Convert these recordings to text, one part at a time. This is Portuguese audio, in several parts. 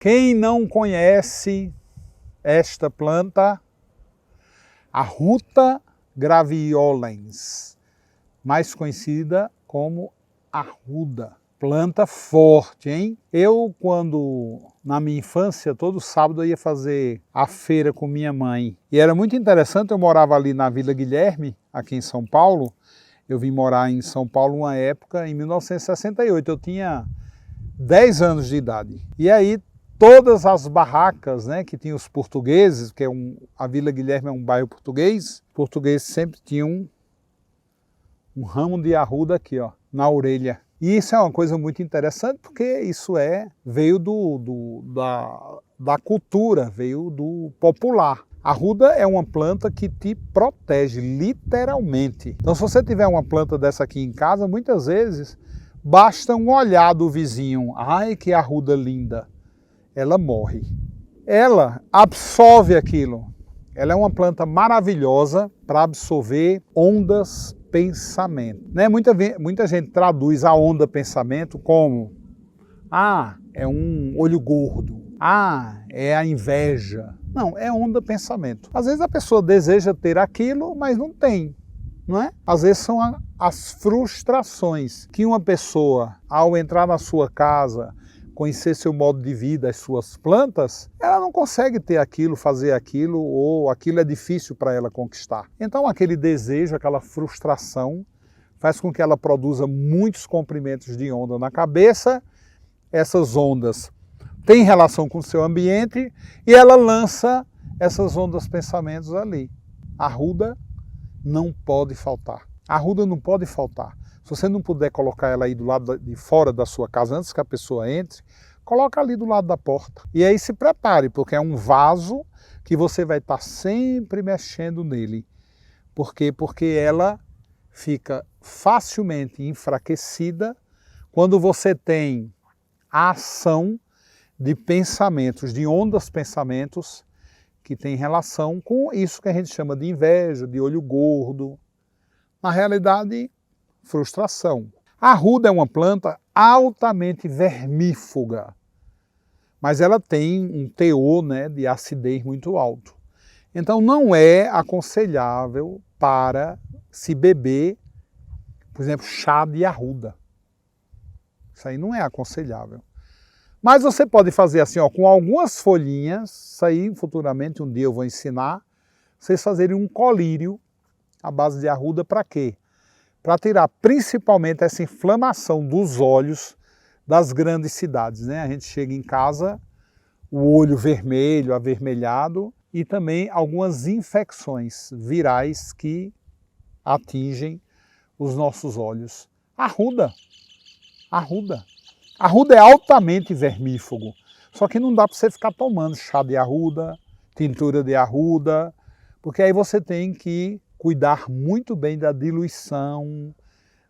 Quem não conhece esta planta, a Ruta graveolens, mais conhecida como arruda. Planta forte, hein? Eu, na minha infância, todo sábado eu ia fazer a feira com minha mãe. E era muito interessante, eu morava ali na Vila Guilherme, aqui em São Paulo. Eu vim morar em São Paulo uma época, em 1968, eu tinha 10 anos de idade. E aí, todas as barracas, né, que tinham os portugueses, que a Vila Guilherme é um bairro português, os portugueses sempre tinham um ramo de arruda aqui, ó, na orelha. E isso é uma coisa muito interessante, porque isso veio da cultura, veio do popular. A arruda é uma planta que te protege, literalmente. Então, se você tiver uma planta dessa aqui em casa, muitas vezes basta um olhar do vizinho. Ai, que arruda linda! Ela morre. Ela absorve aquilo. Ela é uma planta maravilhosa para absorver ondas pensamento. Né? Muita gente traduz a onda pensamento como é um olho gordo, é a inveja. Não, é onda pensamento. Às vezes a pessoa deseja ter aquilo, mas não tem, não é? Às vezes são as frustrações que uma pessoa, ao entrar na sua casa, conhecer seu modo de vida, as suas plantas, ela não consegue ter aquilo, fazer aquilo, ou aquilo é difícil para ela conquistar. Então aquele desejo, aquela frustração, faz com que ela produza muitos comprimentos de onda na cabeça. Essas ondas têm relação com o seu ambiente e ela lança essas ondas pensamentos ali. A arruda não pode faltar. A arruda não pode faltar. Se você não puder colocar ela aí do lado de fora da sua casa antes que a pessoa entre, coloca ali do lado da porta. E aí se prepare, porque é um vaso que você vai estar sempre mexendo nele. Por quê? Porque ela fica facilmente enfraquecida quando você tem a ação de pensamentos, de ondas pensamentos, que tem relação com isso que a gente chama de inveja, de olho gordo. Na realidade, frustração. A arruda é uma planta altamente vermífuga, mas ela tem um teor, né, de acidez muito alto. Então não é aconselhável para se beber, por exemplo, chá de arruda. Isso aí não é aconselhável. Mas você pode fazer assim, ó, com algumas folhinhas, isso aí futuramente um dia eu vou ensinar, vocês fazerem um colírio à base de arruda para quê? Para tirar principalmente essa inflamação dos olhos das grandes cidades, né? A gente chega em casa, o olho vermelho, avermelhado, e também algumas infecções virais que atingem os nossos olhos. Arruda. Arruda é altamente vermífugo, só que não dá para você ficar tomando chá de arruda, tintura de arruda, porque aí você tem que cuidar muito bem da diluição,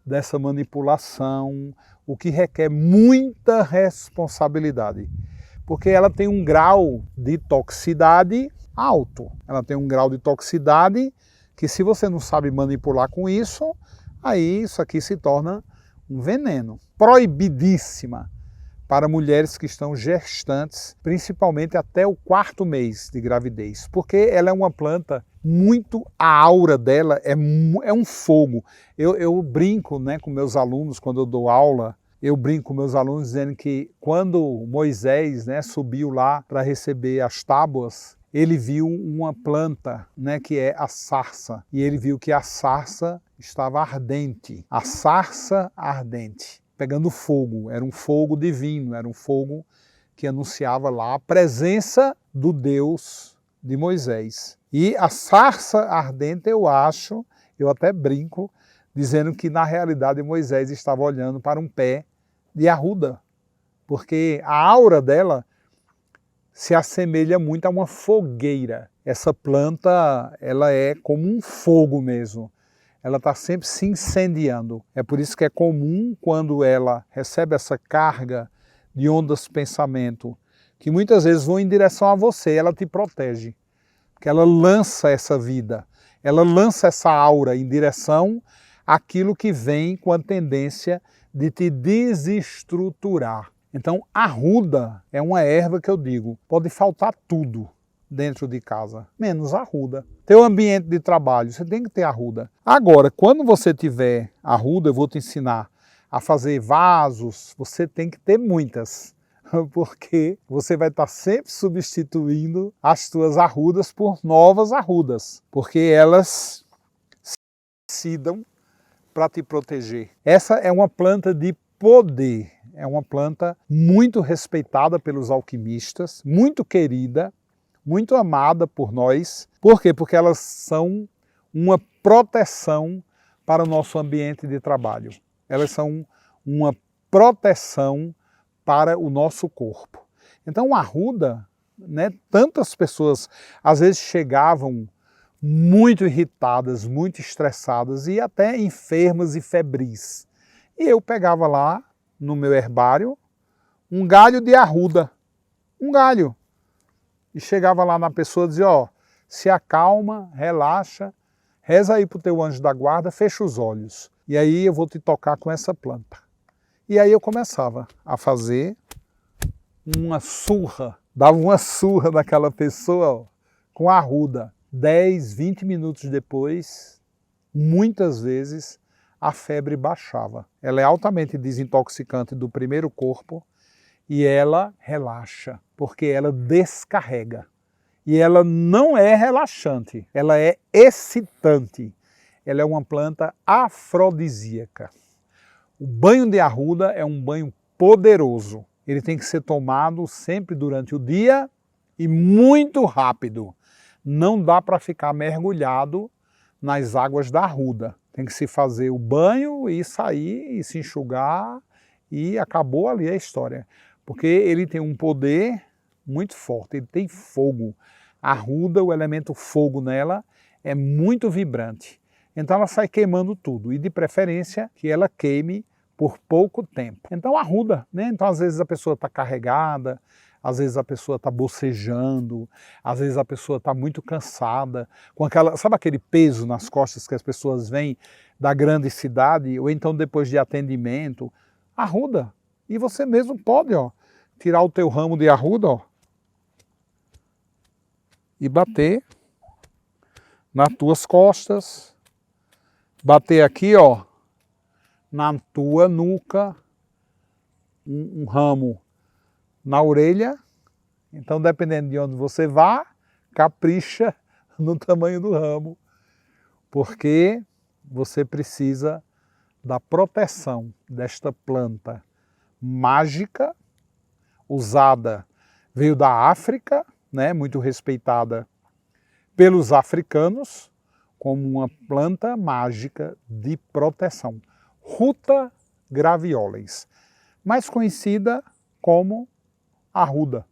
dessa manipulação, o que requer muita responsabilidade, porque ela tem um grau de toxicidade alto. Ela tem um grau de toxicidade que, se você não sabe manipular com isso, aí isso aqui se torna um veneno. Proibidíssima para mulheres que estão gestantes, principalmente até o 4º mês de gravidez, porque ela é uma planta a aura dela é um fogo. Eu brinco, né, com meus alunos quando eu dou aula, eu brinco com meus alunos dizendo que quando Moisés, né, subiu lá para receber as tábuas, ele viu uma planta, né, que é a sarça, e ele viu que a sarça estava ardente, a sarça ardente, pegando fogo, era um fogo divino, era um fogo que anunciava lá a presença do Deus de Moisés. E a sarça ardente, eu até brinco, dizendo que na realidade Moisés estava olhando para um pé de arruda, porque a aura dela se assemelha muito a uma fogueira. Essa planta, ela é como um fogo mesmo. Ela está sempre se incendiando. É por isso que é comum, quando ela recebe essa carga de ondas pensamento, que muitas vezes vão em direção a você, ela te protege. Porque ela lança essa vida, ela lança essa aura em direção àquilo que vem com a tendência de te desestruturar. Então, arruda é uma erva que eu digo, pode faltar tudo dentro de casa, menos arruda. Teu ambiente de trabalho, você tem que ter arruda. Agora, quando você tiver arruda, eu vou te ensinar a fazer vasos, você tem que ter muitas, porque você vai estar sempre substituindo as tuas arrudas por novas arrudas, porque elas se dão para te proteger. Essa é uma planta de poder, é uma planta muito respeitada pelos alquimistas, muito querida, muito amada por nós. Por quê? Porque elas são uma proteção para o nosso ambiente de trabalho. Elas são uma proteção para o nosso corpo. Então, a arruda, né, tantas pessoas às vezes chegavam muito irritadas, muito estressadas e até enfermas e febris. E eu pegava lá no meu herbário um galho de arruda, um galho. E chegava lá na pessoa e dizia, ó, se acalma, relaxa, reza aí para o teu anjo da guarda, fecha os olhos. E aí eu vou te tocar com essa planta. E aí eu começava a fazer uma surra, dava uma surra naquela pessoa, ó, com a arruda. 10, 20 minutos depois, muitas vezes, a febre baixava. Ela é altamente desintoxicante do primeiro corpo e ela relaxa, porque ela descarrega. E ela não é relaxante, ela é excitante. Ela é uma planta afrodisíaca. O banho de arruda é um banho poderoso. Ele tem que ser tomado sempre durante o dia e muito rápido. Não dá para ficar mergulhado nas águas da arruda. Tem que se fazer o banho e sair e se enxugar e acabou ali a história. Porque ele tem um poder muito forte, ele tem fogo. A arruda, o elemento fogo nela, é muito vibrante. Então ela sai queimando tudo e de preferência que ela queime por pouco tempo. Então arruda, né? Então às vezes a pessoa está carregada, às vezes a pessoa está bocejando, às vezes a pessoa está muito cansada, com aquela, sabe aquele peso nas costas que as pessoas vêm da grande cidade, ou então depois de atendimento, arruda. E você mesmo pode, ó, tirar o teu ramo de arruda, ó, e bater nas tuas costas, bater aqui, ó, na tua nuca, um ramo na orelha. Então, dependendo de onde você vá, capricha no tamanho do ramo, porque você precisa da proteção desta planta mágica, usada, veio da África, né, muito respeitada pelos africanos, como uma planta mágica de proteção. Ruta graveolens, mais conhecida como arruda.